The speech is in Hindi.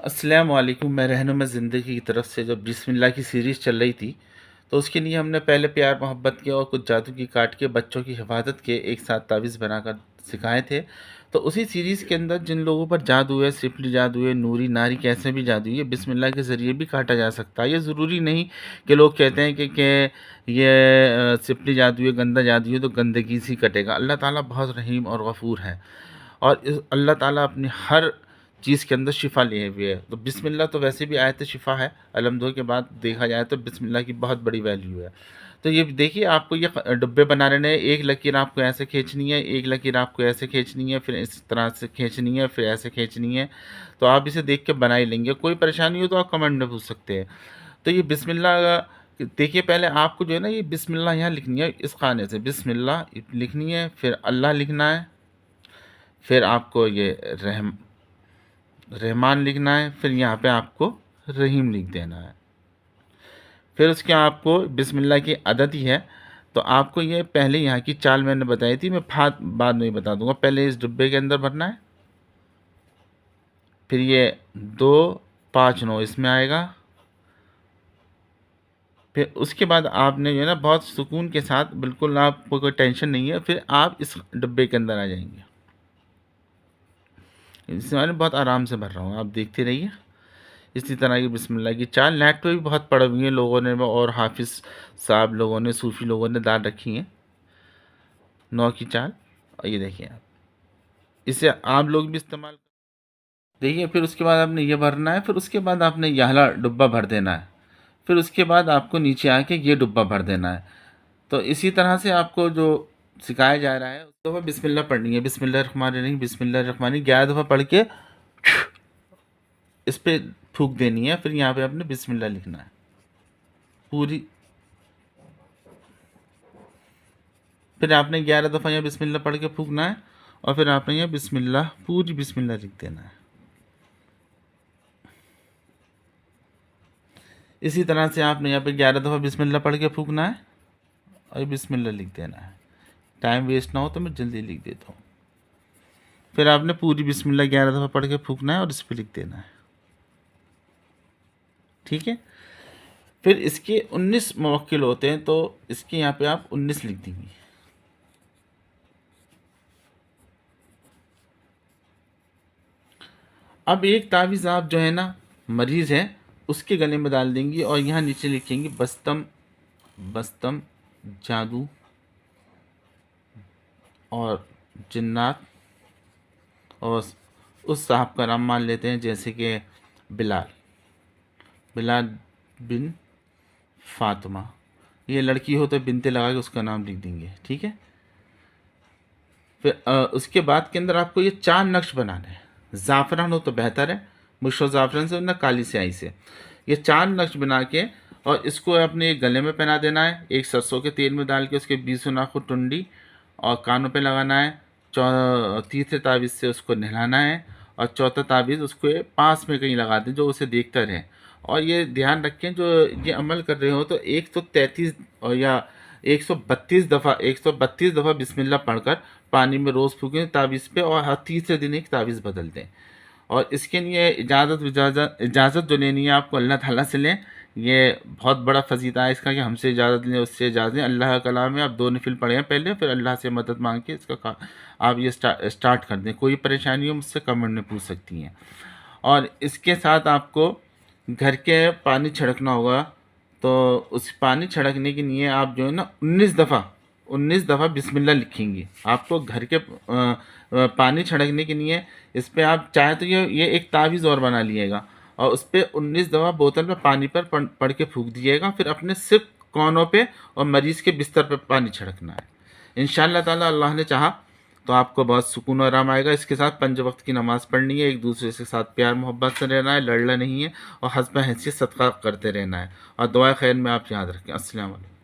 अस्सलाम वालेकुम। मैं रहनुमा ज़िंदगी की तरफ से जब बिस्मिल्लाह की सीरीज़ चल रही थी तो उसके लिए हमने पहले प्यार मोहब्बत के और कुछ जादू की काट के बच्चों की हिफाजत के एक साथ तावीज़ बनाकर सिखाए थे। तो उसी सीरीज़ के अंदर जिन लोगों पर जादू है, सिफली जादू है, नूरी नारी कैसे भी जादू है, बिस्मिल्लाह के ज़रिए भी काटा जा सकता है। ये ज़रूरी नहीं कि लोग कहते हैं कि ये सिफली जादू है, गंदा जादू है तो गंदगी से कटेगा। अल्लाह ताला बहुत रहीम और गफ़ूर है और अल्लाह ताला अपनी हर चीज़ के अंदर शिफ़ा लिए हुए है। तो बिस्मिल्लाह तो वैसे भी आयत शिफ़ा है। अलहम्दुलिल्लाह के बाद देखा जाए तो बिस्मिल्लाह की बहुत बड़ी वैल्यू है। तो ये देखिए, आपको ये डिब्बे बनाने हैं। एक लकीर आपको ऐसे खींचनी है, एक लकीर आपको ऐसे खींचनी है, फिर इस तरह से खींचनी है, फिर ऐसे खींचनी है। तो आप इसे देख के बना ही लेंगे। कोई परेशानी हो तो आप कमेंट में पूछ सकते हैं। तो ये बिस्मिल्लाह देखिए, पहले आपको जो है ना ये बिस्मिल्लाह यहाँ लिखनी है, इस खाने से बिस्मिल्लाह लिखनी है, फिर अल्लाह लिखना है, फिर आपको ये रहमान लिखना है, फिर यहाँ पे आपको रहीम लिख देना है। फिर उसके आपको बिस्मिल्लाह की अदद ही है। तो आपको ये पहले यहाँ की चाल मैंने बताई थी, मैं बाद में बता दूंगा। पहले इस डिब्बे के अंदर भरना है, फिर ये 259 इसमें आएगा। फिर उसके बाद आपने जो है ना बहुत सुकून के साथ, बिल्कुल आपको कोई टेंशन नहीं है, फिर आप इस डिब्बे के अंदर आ जाएंगे। इसमें मैं बहुत आराम से भर रहा हूँ, आप देखते रहिए। इसी तरह की बिस्मिल्लाह की चाल नेट पे भी बहुत पढ़ी हुई है लोगों ने, और हाफिज़ साहब लोगों ने, सूफ़ी लोगों ने डाल रखी हैं 9 की चाल। और ये देखिए आप, इसे आप लोग भी इस्तेमाल देखिए। फिर उसके बाद आपने ये भरना है, फिर उसके बाद आपने ये वाला डब्बा भर देना है, फिर उसके बाद आपको नीचे आके ये डब्बा भर देना है। तो इसी तरह से आपको जो सिखाया जा रहा है, उस दफ़ा बिस्मिल्लाह पढ़नी है। बिस्मिल्लाहिर्रहमानिर्रहीम, बिस्मिल्लाहिर्रहमानिर्रहीम 11 दफ़ा पढ़ के इस पे फूंक देनी है। फिर यहाँ पे आपने बिस्मिल्लाह लिखना है पूरी। फिर आपने 11 दफ़ा यहाँ बिस्मिल्लाह पढ़ के फूंकना है, और फिर आपने यहाँ बिस्मिल्लाह पूरी बिस्मिल्लाह लिख देना है। इसी तरह से आपने यहाँ पे 11 दफ़ा बिस्मिल्लाह पढ़ के फूंकना है और बिस्मिल्लाह लिख देना है। टाइम वेस्ट ना हो तो मैं जल्दी लिख देता हूँ। फिर आपने पूरी बिस्मिल्लाह 11 दफ़ा पढ़ के फूंकना है और इस पर लिख देना है। ठीक है। फिर इसके 19 मवक्किल होते हैं, तो इसके यहाँ पे आप 19 लिख देंगे। अब एक तावीज़ आप जो है ना मरीज़ है उसके गले में डाल देंगी और यहाँ नीचे लिखेंगे बस्तम बस्तम जादू और जिन्नात, और उस साहब का नाम मान लेते हैं, जैसे कि बिलाल बिलाल बिन फातिमा। ये लड़की हो तो बिनते लगा के उसका नाम लिख देंगे। ठीक है। फिर उसके बाद के अंदर आपको ये 4 नक्श बनाने हैं। ज़ाफ़रान हो तो बेहतर है, मुश्क ज़ाफ़रान से ना काली स्याही से। ये 4 नक्श बना के और इसको अपने गले में पहना देना है, एक सरसों के तेल में डाल के उसके 20 नाखुन टुंडी और कानों पे लगाना है। तीसरे तावीज़ से उसको नहलाना है, और चौथा तावीज़ उसको पास में कहीं लगा दें जो उसे देखता रहे। और ये ध्यान रखें, जो ये अमल कर रहे हो तो 133 और या 132 दफ़ा बिस्मिल्लाह पढ़कर पानी में रोज़ फूकें तावीज़ पे, और हर तीसरे दिन एक तावीज़ बदल दें। और इसके लिए इजाज़त जो लेनी है आपको अल्लाह ताला से लें। ये बहुत बड़ा फजीता है इसका कि हमसे इजाज़त लें, उससे इजाज़त लें। अल्लाह का कलाम है, आप 2 नफिल पढ़ें पहले, फिर अल्लाह से मदद मांग के आप ये स्टार्ट कर दें। कोई परेशानी हो मुझसे कमेंट में पूछ सकती हैं। और इसके साथ आपको घर के पानी छिड़कना होगा। तो उस पानी छिड़कने के लिए आप जो है ना 19 दफ़ा बिस्मिल्लाह लिखेंगे। आपको घर के पानी छिड़कने के लिए इस पर आप चाहे तो ये एक तावीज़ और बना लिएगा, और उस पर 19 दफ़ा बोतल में पानी पर पढ़ के फूंक दिएगा। फिर अपने सिर्फ कोनों पे और मरीज़ के बिस्तर पर पानी छिड़कना है। इंशाअल्लाह ताला अल्लाह ने चाहा तो आपको बहुत सुकून और आराम आएगा। इसके साथ 5 वक्त की नमाज़ पढ़नी है, एक दूसरे के साथ प्यार मोहब्बत से रहना है, लड़ना नहीं है, और हस्ब हैसियत सदका करते रहना है। और दुआ खैर में आप याद रखें। अस्सलाम वालेकुम।